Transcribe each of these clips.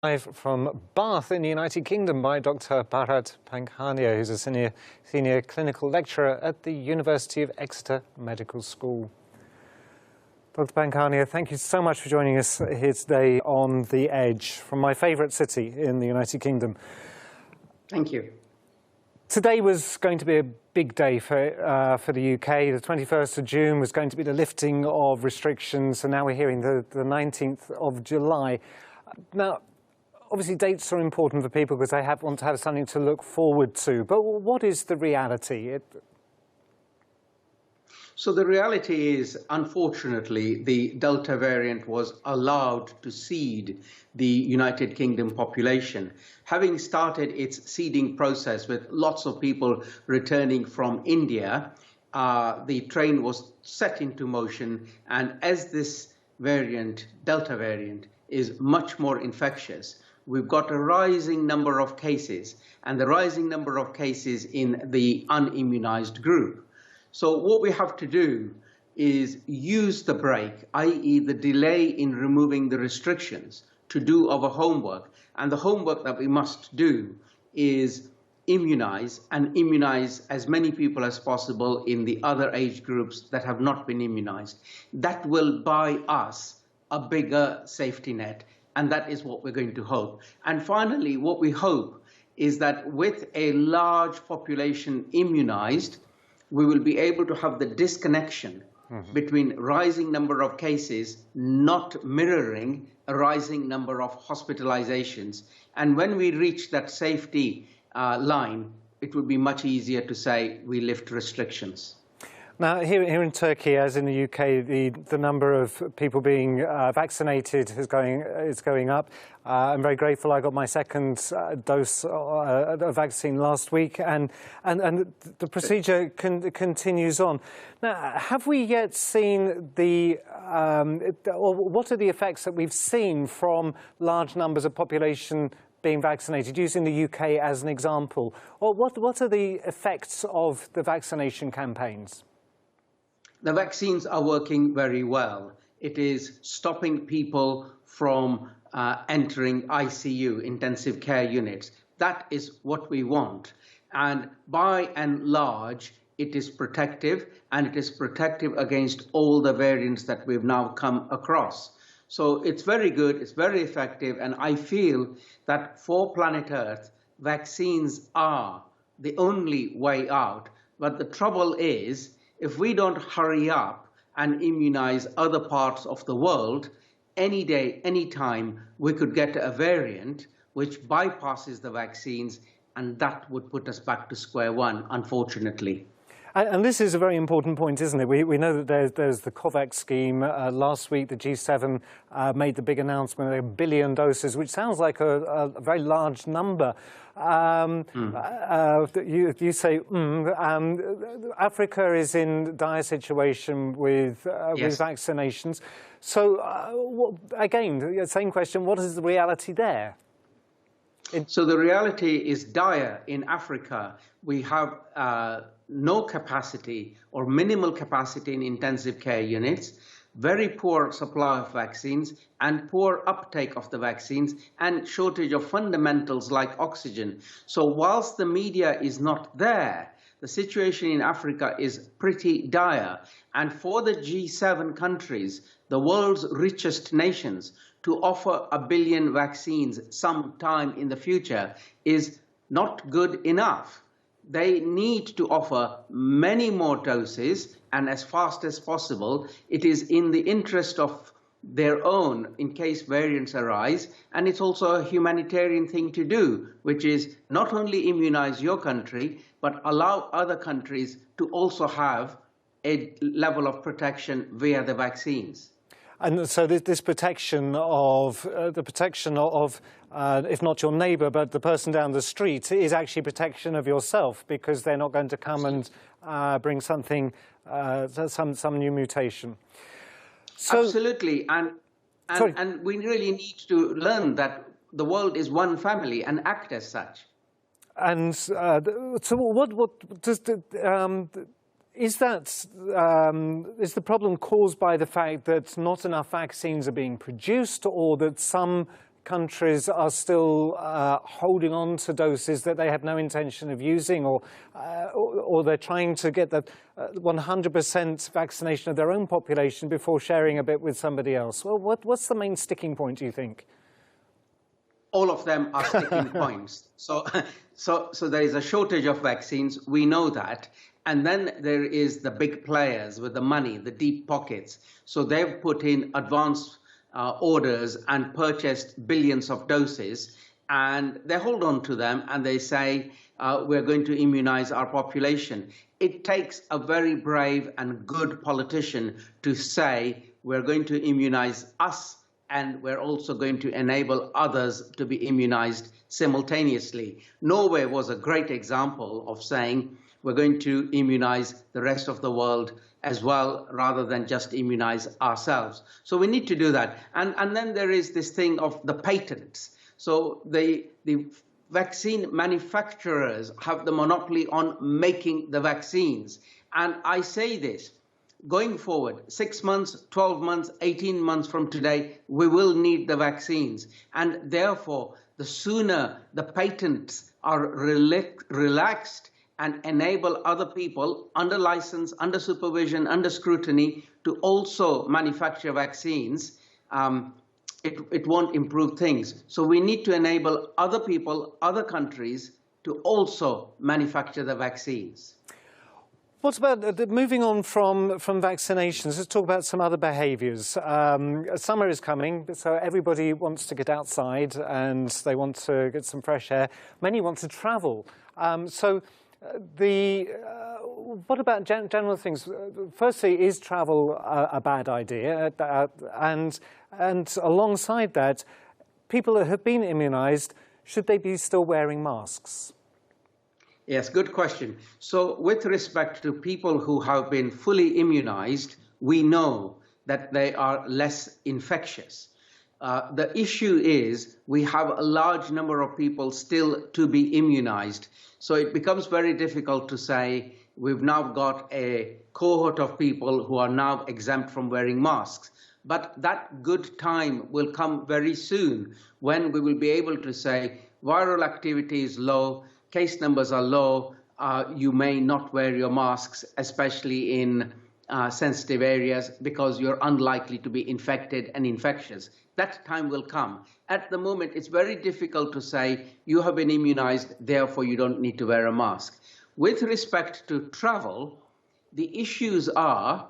Live from Bath in the United Kingdom by Dr. Bharat Pankhania, who's a senior clinical lecturer at the University of Exeter Medical School. Dr. Pankhania, thank you so much for joining us here today on The Edge from my favourite city in the United Kingdom. Thank you. Today was going to be a big day for the UK. The 21st of June was going to be the lifting of restrictions, and now we're hearing the 19th of July. Now, obviously, dates are important for people because they want to have something to look forward to. But what is the reality? So the reality is, unfortunately, the Delta variant was allowed to seed the United Kingdom population. Having started its seeding process with lots of people returning from India, the train was set into motion. And as this variant, Delta variant, is much more infectious, we've got a rising number of cases, and the rising number of cases in the unimmunized group. So what we have to do is use the break, i.e. the delay in removing the restrictions, to do our homework. And the homework that we must do is immunize, and immunize as many people as possible in the other age groups that have not been immunized. That will buy us a bigger safety net. And that is what we're going to hope. And finally, what we hope is that with a large population immunized, we will be able to have the disconnection between rising number of cases not mirroring a rising number of hospitalizations. And when we reach that safety line, it will be much easier to say we lift restrictions. Now, here in Turkey, as in the UK, the number of people being vaccinated is going up. I'm very grateful I got my second dose of vaccine last week, and the procedure continues on. Now, have we yet seen or what are the effects that we've seen from large numbers of population being vaccinated, using the UK as an example? Or what are the effects of the vaccination campaigns? The vaccines are working very well. It is stopping people from entering ICU, intensive care units. That is what we want. And by and large, it is protective, and it is protective against all the variants that we've now come across. So it's very good, it's very effective, and I feel that for planet Earth, vaccines are the only way out. But the trouble is, if we don't hurry up and immunize other parts of the world, any day, any time, we could get a variant which bypasses the vaccines, and that would put us back to square one, unfortunately. And this is a very important point, isn't it? We know that there's the COVAX scheme. Last week, the G7 made the big announcement of 1 billion doses, which sounds like a very large number. You say, Africa is in dire situation with vaccinations. So, again, the same question, what is the reality there? So the reality is dire in Africa. We have no capacity or minimal capacity in intensive care units, very poor supply of vaccines and poor uptake of the vaccines, and shortage of fundamentals like oxygen. So whilst the media is not there, the situation in Africa is pretty dire. And for the G7 countries, the world's richest nations, to offer 1 billion vaccines sometime in the future is not good enough. They need to offer many more doses, and as fast as possible. It is in the interest of their own in case variants arise, and it's also a humanitarian thing to do, which is not only immunize your country, but allow other countries to also have a level of protection via the vaccines. And so this protection of, if not your neighbour, but the person down the street, is actually protection of yourself, because they're not going to come and bring something, some new mutation. So, absolutely, and we really need to learn that the world is one family and act as such. And so, what does is the problem caused by the fact that not enough vaccines are being produced, or that some countries are still holding on to doses that they have no intention of using, or they're trying to get the 100% vaccination of their own population before sharing a bit with somebody else. Well, what's the main sticking point, do you think? All of them are sticking points. So there is a shortage of vaccines. We know that. And then there is the big players with the money, the deep pockets. So they've put in advance orders and purchased billions of doses. And they hold on to them and they say, we're going to immunize our population. It takes a very brave and good politician to say, we're going to immunize us, and we're also going to enable others to be immunized simultaneously. Norway was a great example of saying, we're going to immunize the rest of the world as well, rather than just immunize ourselves. So we need to do that. And then there is this thing of the patents. So the vaccine manufacturers have the monopoly on making the vaccines. And I say this, going forward, 6 months, 12 months, 18 months from today, we will need the vaccines. And therefore, the sooner the patents are relaxed and enable other people under license, under supervision, under scrutiny to also manufacture vaccines, it won't improve things. So we need to enable other people, other countries to also manufacture the vaccines. What about moving on from vaccinations? Let's talk about some other behaviours. Summer is coming, so everybody wants to get outside and they want to get some fresh air. Many want to travel. What about general things? Firstly, is travel a bad idea? And alongside that, people that have been immunised, should they be still wearing masks? Yes, good question. So with respect to people who have been fully immunized, we know that they are less infectious. The issue is we have a large number of people still to be immunized. So it becomes very difficult to say we've now got a cohort of people who are now exempt from wearing masks. But that good time will come very soon when we will be able to say viral activity is low, case numbers are low, you may not wear your masks, especially in sensitive areas, because you're unlikely to be infected and infectious. That time will come. At the moment, it's very difficult to say you have been immunized, therefore you don't need to wear a mask. With respect to travel, the issues are,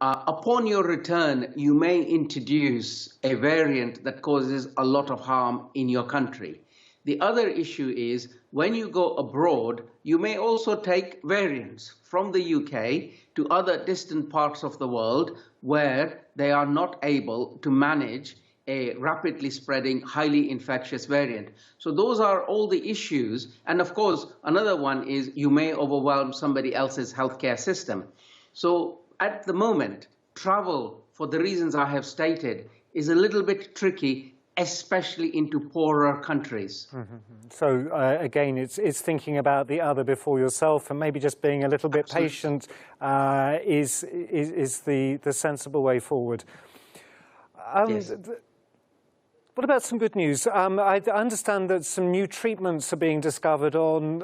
upon your return, you may introduce a variant that causes a lot of harm in your country. The other issue is when you go abroad, you may also take variants from the UK to other distant parts of the world where they are not able to manage a rapidly spreading, highly infectious variant. So those are all the issues. And of course, another one is you may overwhelm somebody else's healthcare system. So at the moment, travel, for the reasons I have stated, is a little bit tricky, especially into poorer countries. Mm-hmm. So again, it's thinking about the other before yourself, and maybe just being a little bit patient is the sensible way forward. Yes. What about some good news? I understand that some new treatments are being discovered on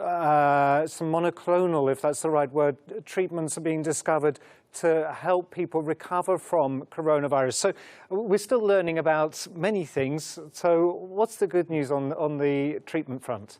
some monoclonal, if that's the right word, treatments are being discovered to help people recover from coronavirus. So we're still learning about many things. So what's the good news on the treatment front?